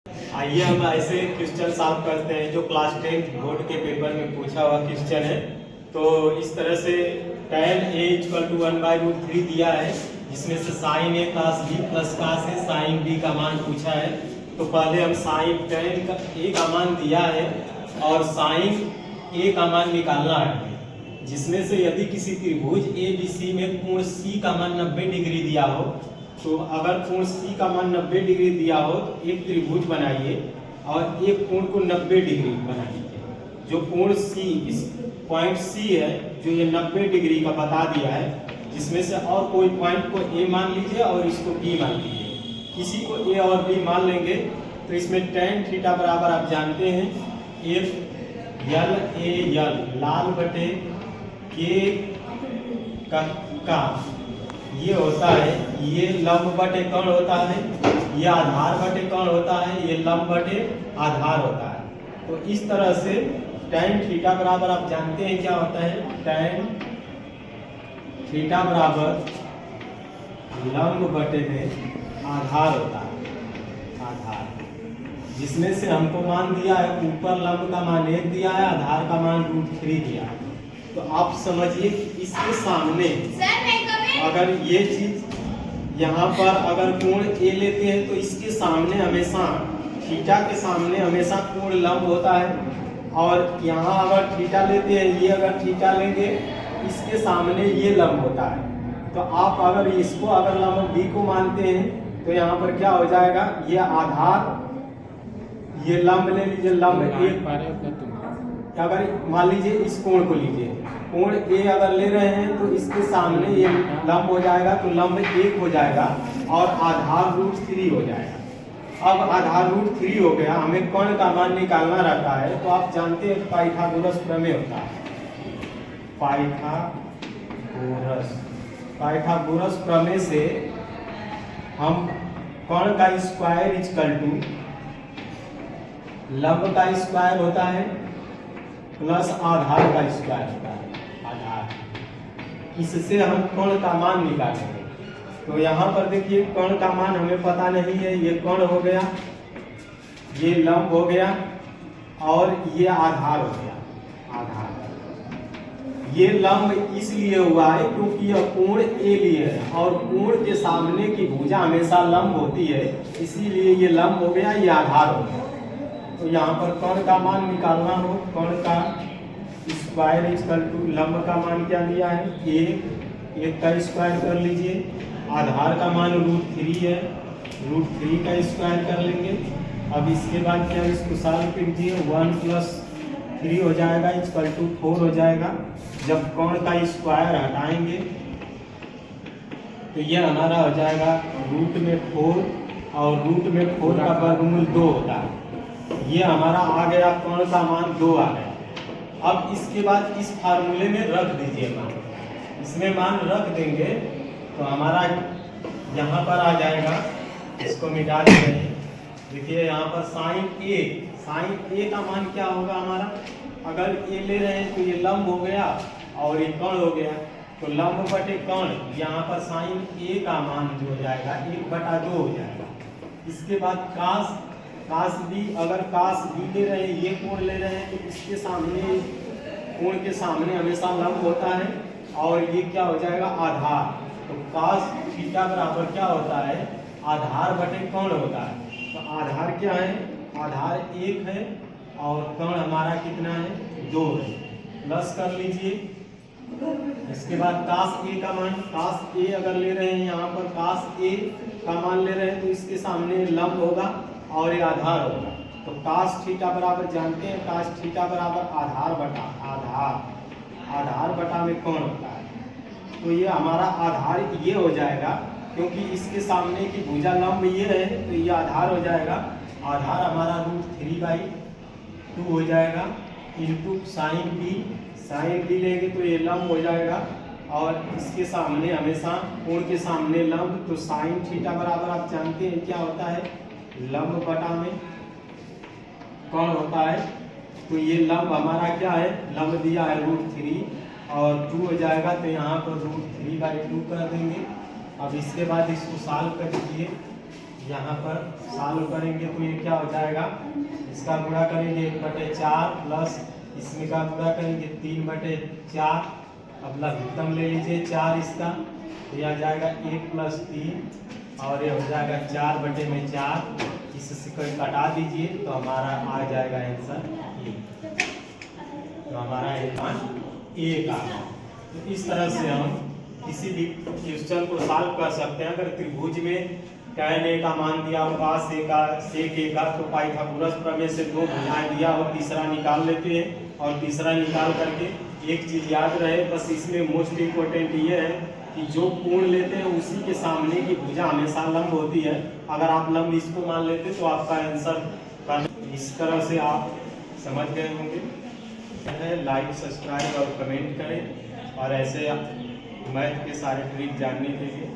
आइए हम ऐसे क्वेश्चन सॉल्व करते हैं जो क्लास 10 बोर्ड के पेपर में पूछा हुआ क्वेश्चन है। तो इस तरह से tan a = 1/√3 दिया है, जिसमें से sin a plus b plus cos a sin b का मान पूछा है। तो पहले हम sin tan a का मान दिया है और sin a का मान निकालना है, जिसमें से यदि किसी त्रिभुज ABC में कोण C का मान 90 डिग्री दिया हो, तो अगर कोण C का मान 90 डिग्री दिया हो तो एक त्रिभुज बनाइए और एक कोण को 90 डिग्री बनाइए। जो कोण C, इस पॉइंट C है जो ये 90 डिग्री का बता दिया है, जिसमें से और कोई पॉइंट को A मान लीजिए और इसको B मान लीजिए। किसी को A और B मान लेंगे तो इसमें tan थीटा बराबर आप जानते हैं FLAL, लाल बटे K का ये होता है, ये लंब बटे कर्ण होता है, ये आधार बटे कर्ण होता है, ये लंब बटे आधार होता है। तो इस तरह से tan थीटा बराबर आप जानते हैं क्या होता है, tan थीटा बराबर लंब बटे में आधार होता है, आधार, जिसमें से हमको मान दिया है, ऊपर लंब का मान 1 दिया है, आधार का मान √3 दिया है। तो आप समझिए कि इसके सामने अगर ये चीज यहाँ पर अगर कोण A लेते हैं तो इसके सामने हमेशा थीटा के सामने हमेशा कोण लंब होता है, और यहाँ अगर थीटा लेते हैं, ये अगर थीटा लेंगे इसके सामने ये लंब होता है। तो आप अगर इसको अगर लंब B को मानते हैं तो यहाँ पर क्या हो जाएगा, ये आधार, ये लंब ले लीजिए, लंब एक, अगर मान लीजिए इस कोण को लीजिए, कोण A अगर ले रहे हैं तो इसके सामने ये लंब हो जाएगा, तो लंब 1 हो जाएगा और आधार √3 हो जाएगा। अब आधार √3 हो गया, हमें कर्ण का मान निकालना रहता है। तो आप जानते हैं पाइथागोरस प्रमेय होता है, पाइथागोरस प्रमेय से हम कर्ण का स्क्वायर = लंब का स्क्वायर होता है प्लस आधार का स्क्वायर होता है, आधार। इससे हम कर्ण का मान निकालेंगे। तो यहाँ पर देखिए कर्ण का मान हमें पता नहीं है, ये कर्ण हो गया, ये लंब हो गया और ये आधार हो गया, आधार। ये लंब इसलिए हुआ है क्योंकि यह कोण A लिए है और कोण के सामने की भुजा हमेशा लंब होती है, इसीलिए ये लंब हो गया, ये आधार हो गया। तो यहाँ पर कर्ण का मान निकालना हो, कर्ण का स्क्वायर = लंब का मान क्या दिया है, 1 का स्क्वायर कर लीजिए, आधार का मान √3 है, √3 का स्क्वायर कर लेंगे। अब इसके बाद क्या, इसको सॉल्व कीजिए, 1 + 3 हो जाएगा = 4 हो जाएगा। जब कर्ण का स्क्वायर हटाएंगे तो ये हमारा हो जाएगा √4, और √4 का वर्गमूल 2 होता है। ये हमारा आ गया, कर्ण का मान 2 आ गया। अब इसके बाद इस फार्मूले में रख दीजिए मान, इसमें मान रख देंगे तो हमारा यहाँ पर आ जाएगा, इसको मिटा देते हैं। देखिए यहाँ पर sin A का मान क्या होगा हमारा, अगर A ले रहे हैं तो ये लंब हो गया और ये कर्ण हो गया, तो लंब बटे कर्ण, यहाँ पर sin A का मान जो हो जाएगा 1/2 हो जाएगा। इसके बाद cos B, अगर cos B ले रहे हैं, ये कोण ले रहे हैं, तो इसके सामने, कोण के सामने हमेशा लंब होता है और ये क्या हो जाएगा, आधार। तो cos थीटा बराबर क्या होता है, आधार बटे कर्ण होता है। तो आधार क्या है, आधार 1 है और कर्ण हमारा कितना है, 2 है, प्लस कर लीजिए। इसके बाद cos A का मान, cos A अगर ले रहे हैं, यहाँ पर cos A का मान ले रहे हैं तो इसके सामने लंब होगा और ये आधार होगा। तो cos थीटा बराबर जानते हैं, cos थीटा बराबर आधार बटा आधार, आधार बटा में कौन होता है। तो ये हमारा आधार ये हो जाएगा, क्योंकि इसके सामने की भुजा लंब ये है तो ये आधार हो जाएगा। आधार हमारा √3/2 हो जाएगा इंटू sin B लेंगे तो ये लंब हो जाएगा, और इसके सामने हमेशा कोण के सामने लंब, तो sin थीटा बराबर आप जानते हैं क्या होता है, लंब बटा में कौन होता है। तो ये लंब हमारा क्या है, लंब दिया है √3 और 2 हो जाएगा, तो यहाँ पर √3/2 कर देंगे। अब इसके बाद इसको सॉल्व कर दीजिए, यहाँ पर सॉल्व करेंगे तो ये क्या हो जाएगा, इसका गुणा करेंगे 1/4 प्लस इसमें का गुणा करेंगे 3/4। अब लघुत्तम ले लीजिए 4 इसका, तो यह आ जाएगा 1 + 3 और ये हो जाएगा 4/4। इससे कोई कटा दीजिए तो हमारा आ जाएगा आंसर ए। तो हमारा मान ए का। तो इस तरह से हम किसी भी क्वेश्चन को सॉल्व कर सकते हैं। अगर त्रिभुज में tan a का मान दिया हो cos a का sec a का, तो पाइथागोरस प्रमेय से दो भुजाएं दिया हो, तीसरा निकाल लेते हैं। और तीसरा निकाल करके एक चीज याद रहे, बस इसमें मोस्ट इम्पोर्टेंट ये है कि जो कोण लेते हैं उसी के सामने की भुजा हमेशा लंब होती है। अगर आप लंब इसको मान लेते तो आपका आंसर इस तरह से आप समझ गए होंगे। लाइक, सब्सक्राइब और कमेंट करें और ऐसे मैथ के सारे ट्रिक जानने के लिए